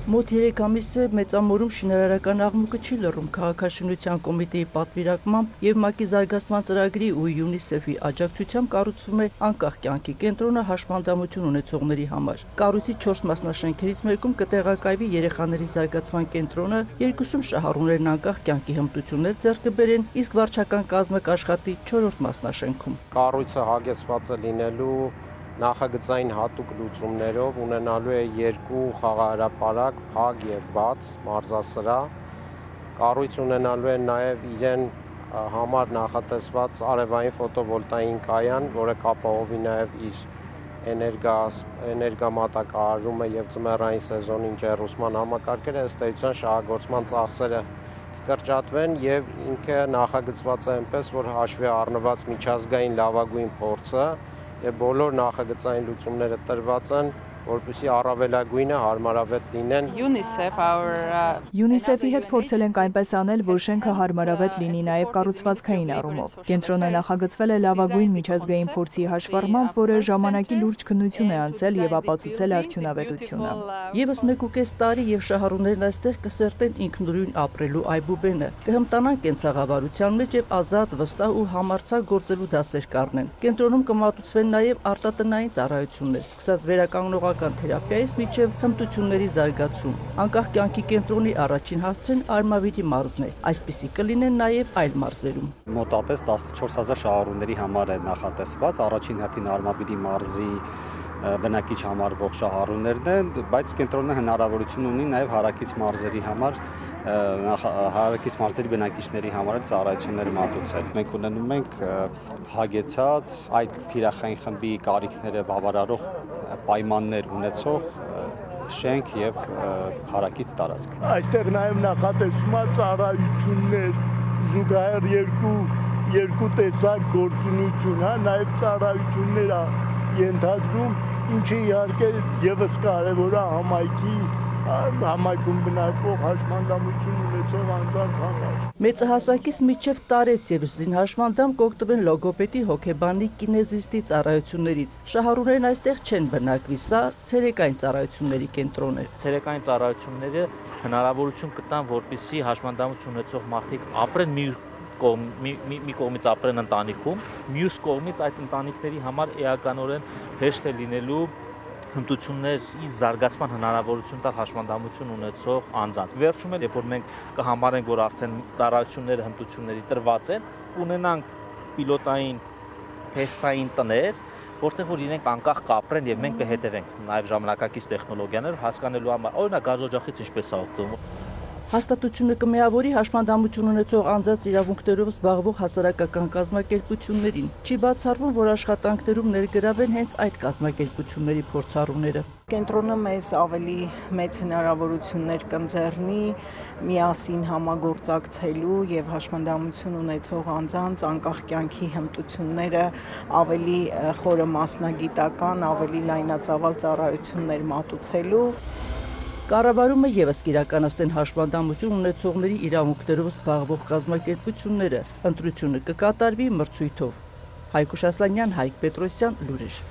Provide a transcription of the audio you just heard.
Մոտ 3 ամիս է մեծամորում շինարարական աղմուկը չի լռում քաղաքաշինության կոմիտեի պատվիրակմամբ եւ ՄԱԿ-ի զարգացման ծրագրի ու ՅՈՒՆԻՍԵՖ-ի աջակցությամբ կառուցվում է անկախ կյանքի կենտրոնը հաշմանդամություն ունեցողների համար։ Կառույցի 4 մասնաշենքերից մեկում կտեղակայվի երեխաների զարգացման կենտրոնը, 2 շահառուներն անկախ կյանքի հմտություններ ձեռք կբերեն, իսկ վարչական կազմը կաշխատի 4-րդ մասնաշենքում։ Կառույցը հագեցված է լինելու նախագծային հատուկ լուծումներով, ունենալու է 2 խաղահրապարակ, փակ եւ բաց մարզասրահ, կառույցը ունենալու է նաեւ իրեն համար նախատեսված արևային ֆոտովոլտային կայան, որը կապահովի նաեւ իր էներգամատակարարումը եւ ձմեռային սեզոնին ջեռուսման համակարգերը, ըստ էության շահագործման ծախսերը կրճատվեն եւ ինքը նախագծված է այնպես, որ հաշվի առնված միջազգային լավագույն փորձը եւ բոլոր նախագծային լուծումները տրված են, որպեսզի առավելագույնը հարմարավետ լինեն։ ՅՈՒՆԻՍԵՖ-ի հետ փորձել ենք այնպես անել, որ շենքը հարմարավետ լինի նաև կառուցվածքային առումով։ Կենտրոնը նախագծվել է լավագույն միջազգային փորձի հաշվառմամբ, որը ժամանակի լուրջ քննություն է անցել եւ ապացուցել արդյունավետությունը։ Եվս 1.5 տարի եւ շահառուներն այստեղ կսերտեն ինքնուրույն ապրելու այբուբենը, կհմտանան կենցաղավարության մեջ եւ ազատ, վստահ ու համարձակ գործելու դասեր կառնեն։ Կենտրոնում կմատուցվեն նաեւ արտատնային ծառայություններ, սկսած վերականգնողական թերապիայից մինչև հմտությունների զարգացում։ Անկախ կյանքի կենտրոնի առաջին հասցեն Արմավիրի մարզն է, այսպիսի կլինեն նաև այլ մարզերում։ Մոտապես 14000 շահառուների համար է նախատեսված, առաջին հերթին Արմավիրի մարզի բնակիչ համարվող շահառուներն են, բայց կենտրոնը հնարավորություն ունի նաև հարակից մարզերի համար, հարակից մարզերի բնակիչների համար ծառայություններ մատուցել։ Մենք ունենում ենք հագեցած այդ թիրախային խմբի կարիքները բավարարող պայմաններ ունեցող շենք եւ հարակից տարածք։ Այստեղ նաև նախատեսվում է ծառայություններ, զուգահեռ երկու տեսակ գործունեություն, նաև ծառայություններ է ենթադրում, ինչը իհարկե եւս կարեւոր է համայնքում բնակվող հաշմանդամություն ունեցող անձանց համար։ Մեծահասակից մինչև տարեց եւ զին հաշմանդամ կօգտվեն լոգոպեդի, հոգեբանի, կինեզիստի ծառայություններից։ Շահառուներն այստեղ չեն բնակվի, սա ցերեկային ծառայությունների կենտրոն է։ Ցերեկային ծառայությունները հնարավորություն կտան, որպեսզի հաշմանդամություն ունեցող մարդիկ ապրեն մի կողմից ապրեն ընտանիքում, մյուս կողմից այդ ընտանիքների համար էականորեն հեշտ է լինելու հմտությունների զարգացման հնարավորություն տալ հաշմանդամություն ունեցող անձանց։ Վերջում էլ, երբ որ մենք կհամարենք, որ արդեն ծառայությունները հմտությունների տրված են, ունենանք պիլոտային թեստային տներ, որտեղ որ իրենք անկախ կապրեն եւ մենք կհետևենք նաեւ ժամանակակից տեխնոլոգիաներ հասկանալու համար, օրինակ գազօջախից ինչպես է օգտվում։ Հաստատությունը կմիավորի հաշմանդամություն ունեցող անձանց իրավունքներով զբաղվող հասարակական կազմակերպություններին։ Չի բացառվում, որ աշխատանքներում ներգրավեն հենց այդ կազմակերպությունների փորձառուները։ Կենտրոնը մեզ ավելի մեծ հնարավորություններ կընձեռնի միասին համագործակցելու եւ հաշմանդամություն ունեցող անձանց անկախ կյանքի հմտությունները ավելի խորը մասնագիտական, ավելի լայնածավալ ծառայություններ մատուցելու։ Կառավարումը եւս կիրականացնեն հաշմանդամություն ունեցողների իրավունքներով զբաղվող կազմակերպությունները։ Ընտրությունը կկատարվի մրցույթով։ Հայկուշ Ասլանյան, Հայկ Պետրոսյան, լուրեր։